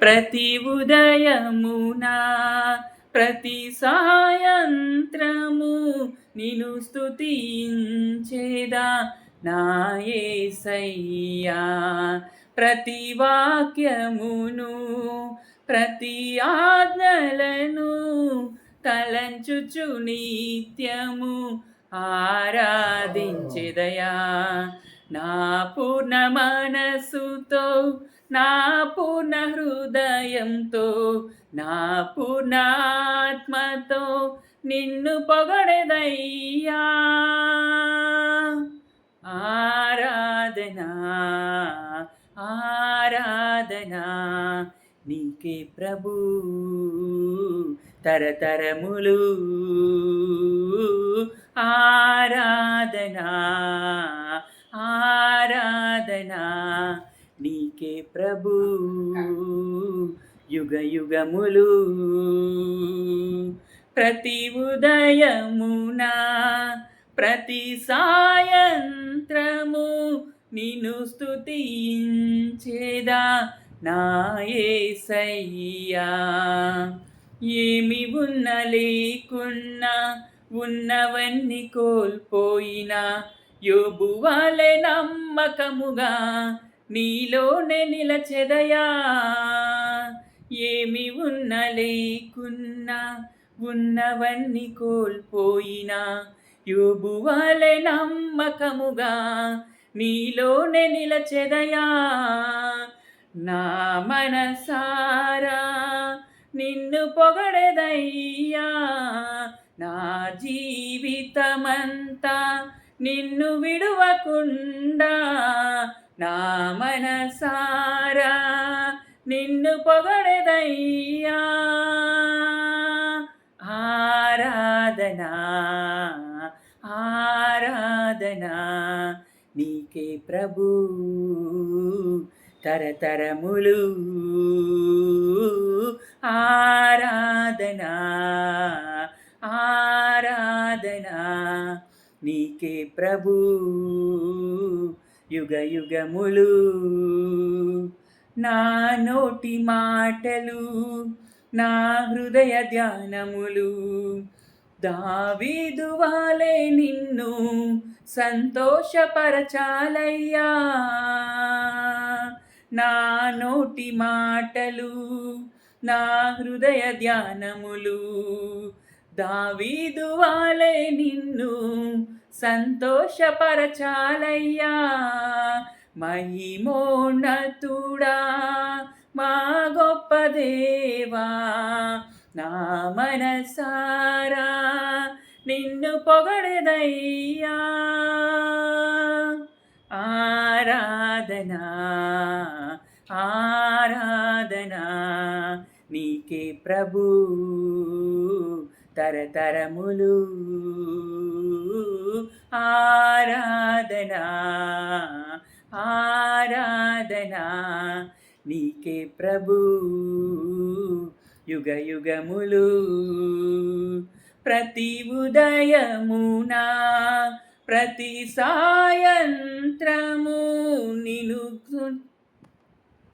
ప్రతి ఉదయమున ప్రతి సాయంత్రము నిన్ను స్తుతించేదా నా యేసయ్యా. ప్రతి వాక్యమును ప్రతి ఆజ్ఞలను తలంచుచు నిత్యము ఆరాధించెదయా. నా పూర్ణ మనసుతో నా పూర్ణ హృదయంతో నా పూర్ణ ఆత్మతో నిన్ను పొగడెదయ్యా. ఆరాధనా ఆరాధనా నీకే ప్రభు తరతరములు. ఆరాధనా ఆరాధనా నీకే ప్రభు యుగ యుగములు. ప్రతి ఉదయమున ప్రతి సాయంత్రము నిన్ను స్తుతించేదా నా యేసయ్యా. ఏమి ఉన్న లేకున్నా ఉన్నవన్నీ కోల్పోయినా యోబు వలె నమ్మకముగా నీలోనే నిలచెదయా. ఏమి ఉన్న లేకున్నా ఉన్నవన్నీ కోల్పోయినా యోబు వలె నమ్మకముగా నీలోనే నిలచెదయా. నా మనసారా నిన్ను పొగడెదయ్యా. నా జీవితమంతా నిన్ను విడువకుండా నా మనసారా నిన్ను పొగడెదయ్యా. ఆరాధనా ఆరాధనా నీకే ప్రభు తరతరములు. ఆరాధనా ఆరాధనా నీకే ప్రభు యుగ యుగములు. నా నోటి మాటలు నా హృదయ ధ్యానములు దావీదు వలె నిన్ను సంతోషపరచాలయ్యా. నా నోటి మాటలు నా హృదయ ధ్యానములు దావీదు వలె నిన్ను సంతోషపరచాలయ్యా. మహిమోన్నతుడా మా గొప్ప దేవా, నా మనసారా నిన్ను పొగడెదయ్యా. ఆరాధనా ఆరాధనా నీకే ప్రభు తరతరములు. ఆరాధనా ఆరాధనా నీకే ప్రభు యుగ యుగములు. ప్రతి ఉదయమున ప్రతి సాయంత్రము నిన్ను